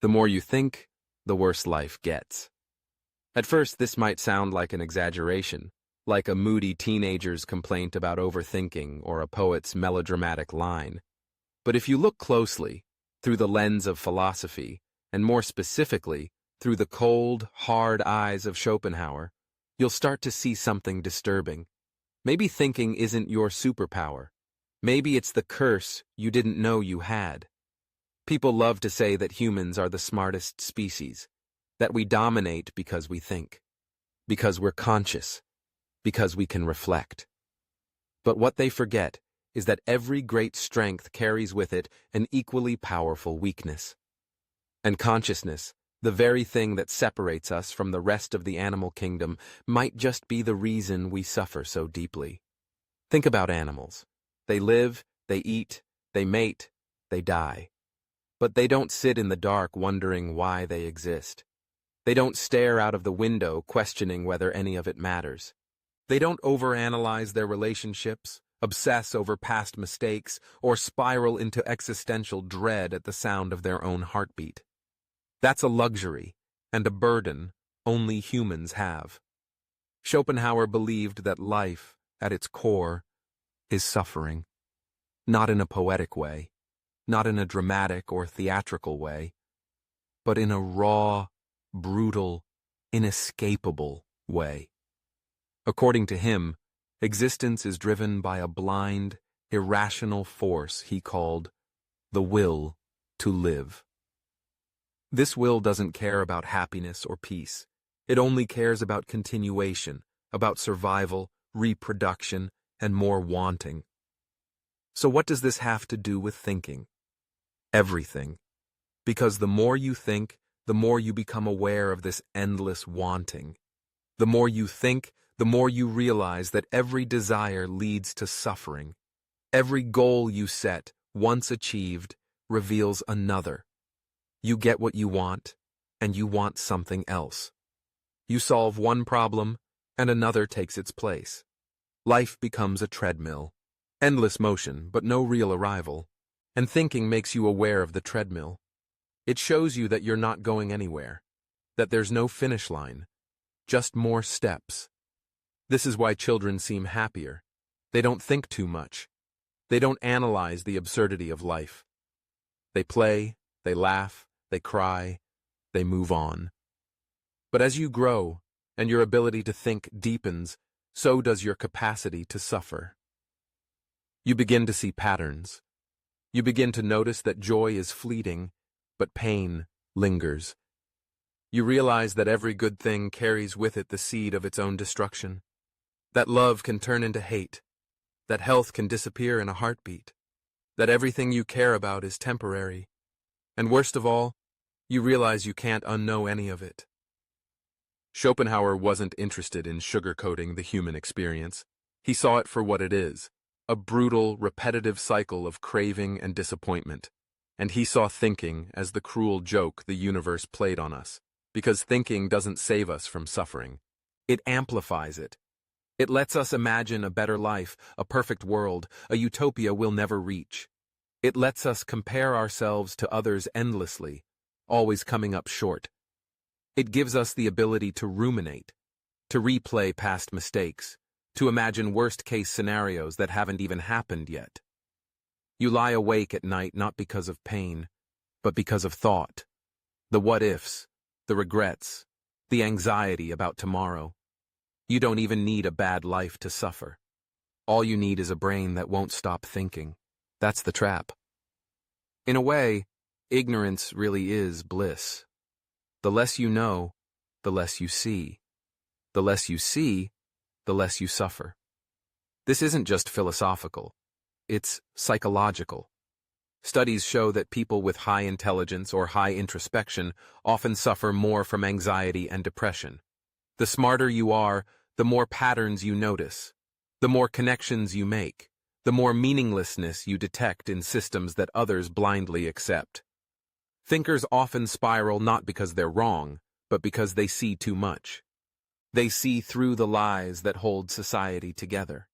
The more you think, the worse life gets. At first, this might sound like an exaggeration, like a moody teenager's complaint about overthinking or a poet's melodramatic line. But if you look closely, through the lens of philosophy, and more specifically, through the cold, hard eyes of Schopenhauer, you'll start to see something disturbing. Maybe thinking isn't your superpower. Maybe it's the curse you didn't know you had. People love to say that humans are the smartest species, that we dominate because we think, because we're conscious, because we can reflect. But what they forget is that every great strength carries with it an equally powerful weakness. And consciousness, the very thing that separates us from the rest of the animal kingdom, might just be the reason we suffer so deeply. Think about animals. They live, they eat, they mate, they die. But they don't sit in the dark wondering why they exist. They don't stare out of the window questioning whether any of it matters. They don't overanalyze their relationships, obsess over past mistakes, or spiral into existential dread at the sound of their own heartbeat. That's a luxury and a burden only humans have. Schopenhauer believed that life, at its core, is suffering. Not in a poetic way, not in a dramatic or theatrical way, but in a raw, brutal, inescapable way. According to him, existence is driven by a blind, irrational force he called the will to live. This will doesn't care about happiness or peace. It only cares about continuation, about survival, reproduction, and more wanting. So what does this have to do with thinking? Everything. Because the more you think, the more you become aware of this endless wanting. The more you think, the more you realize that every desire leads to suffering. Every goal you set, once achieved, reveals another. You get what you want, and you want something else. You solve one problem, and another takes its place. Life becomes a treadmill. Endless motion, but no real arrival. And thinking makes you aware of the treadmill. It shows you that you're not going anywhere, that there's no finish line, just more steps. This is why children seem happier. They don't think too much. They don't analyze the absurdity of life. They play, they laugh, they cry, they move on. But as you grow, and your ability to think deepens, so does your capacity to suffer. You begin to see patterns. You begin to notice that joy is fleeting, but pain lingers. You realize that every good thing carries with it the seed of its own destruction. That love can turn into hate. That health can disappear in a heartbeat. That everything you care about is temporary. And worst of all, you realize you can't unknow any of it. Schopenhauer wasn't interested in sugarcoating the human experience. He saw it for what it is, a brutal, repetitive cycle of craving and disappointment. And he saw thinking as the cruel joke the universe played on us, because thinking doesn't save us from suffering. It amplifies it. It lets us imagine a better life, a perfect world, a utopia we'll never reach. It lets us compare ourselves to others endlessly, always coming up short. It gives us the ability to ruminate, to replay past mistakes, to imagine worst-case scenarios that haven't even happened yet. You lie awake at night not because of pain, but because of thought. The what-ifs, the regrets, the anxiety about tomorrow. You don't even need a bad life to suffer. All you need is a brain that won't stop thinking. That's the trap. In a way, ignorance really is bliss. The less you know, the less you see. The less you see, the less you suffer. This isn't just philosophical. It's psychological. Studies show that people with high intelligence or high introspection often suffer more from anxiety and depression. The smarter you are, the more patterns you notice, the more connections you make, the more meaninglessness you detect in systems that others blindly accept. Thinkers often spiral not because they're wrong, but because they see too much. They see through the lies that hold society together.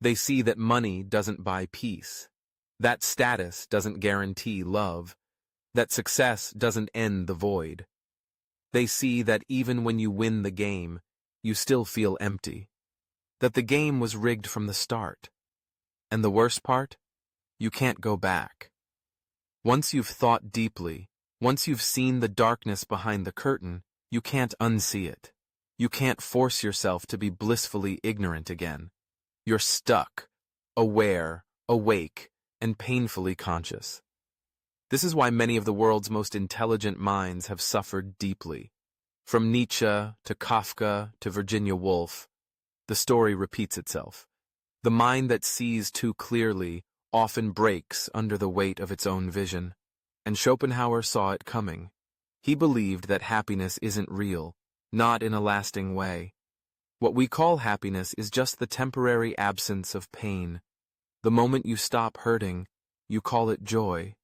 They see that money doesn't buy peace, that status doesn't guarantee love, that success doesn't end the void. They see that even when you win the game, you still feel empty, that the game was rigged from the start. And the worst part? You can't go back. Once you've thought deeply, once you've seen the darkness behind the curtain, you can't unsee it. You can't force yourself to be blissfully ignorant again. You're stuck, aware, awake, and painfully conscious. This is why many of the world's most intelligent minds have suffered deeply. From Nietzsche to Kafka to Virginia Woolf, the story repeats itself. The mind that sees too clearly often breaks under the weight of its own vision. And Schopenhauer saw it coming. He believed that happiness isn't real, not in a lasting way. What we call happiness is just the temporary absence of pain. The moment you stop hurting, you call it joy.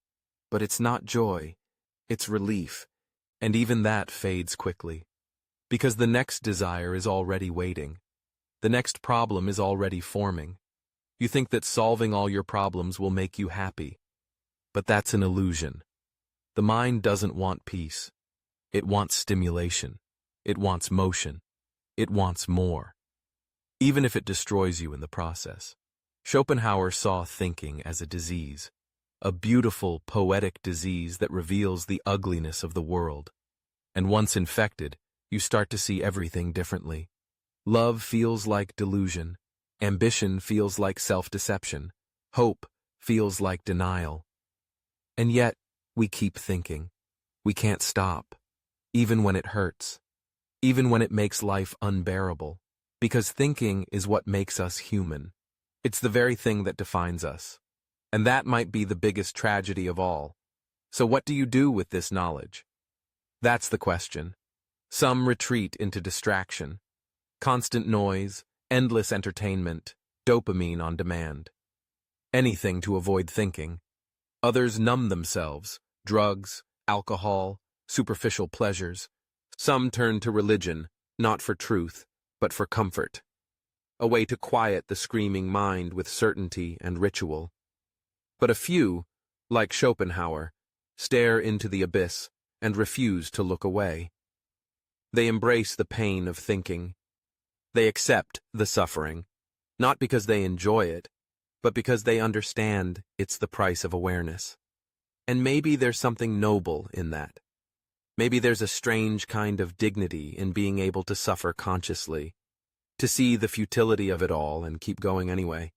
But it's not joy, it's relief, and even that fades quickly. Because the next desire is already waiting. The next problem is already forming. You think that solving all your problems will make you happy. But that's an illusion. The mind doesn't want peace. It wants stimulation. It wants motion. It wants more. Even if it destroys you in the process. Schopenhauer saw thinking as a disease. A beautiful, poetic disease that reveals the ugliness of the world. And once infected, you start to see everything differently. Love feels like delusion. Ambition feels like self-deception. Hope feels like denial. And yet, we keep thinking. We can't stop. Even when it hurts. Even when it makes life unbearable. Because thinking is what makes us human. It's the very thing that defines us. And that might be the biggest tragedy of all. So what do you do with this knowledge? That's the question. Some retreat into distraction. Constant noise, endless entertainment, dopamine on demand. Anything to avoid thinking. Others numb themselves, drugs, alcohol, superficial pleasures. Some turn to religion, not for truth, but for comfort. A way to quiet the screaming mind with certainty and ritual. But a few, like Schopenhauer, stare into the abyss and refuse to look away. They embrace the pain of thinking. They accept the suffering, not because they enjoy it, but because they understand it's the price of awareness. And maybe there's something noble in that. Maybe there's a strange kind of dignity in being able to suffer consciously, to see the futility of it all and keep going anyway.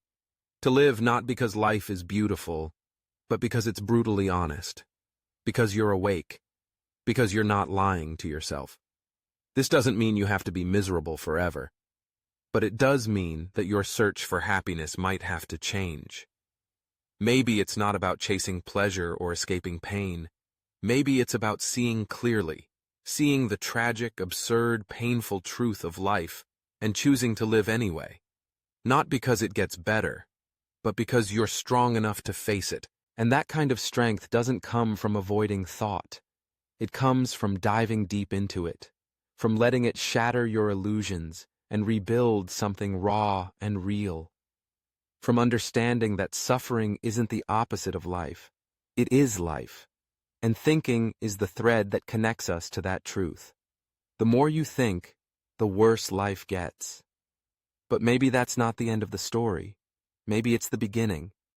To live not because life is beautiful, but because it's brutally honest, because you're awake, because you're not lying to yourself. This doesn't mean you have to be miserable forever, but it does mean that your search for happiness might have to change. Maybe it's not about chasing pleasure or escaping pain. Maybe it's about seeing clearly, seeing the tragic, absurd, painful truth of life, and choosing to live anyway. Not because it gets better, but because you're strong enough to face it. And that kind of strength doesn't come from avoiding thought. It comes from diving deep into it, from letting it shatter your illusions and rebuild something raw and real. From understanding that suffering isn't the opposite of life. It is life. And thinking is the thread that connects us to that truth. The more you think, the worse life gets. But maybe that's not the end of the story. Maybe it's the beginning.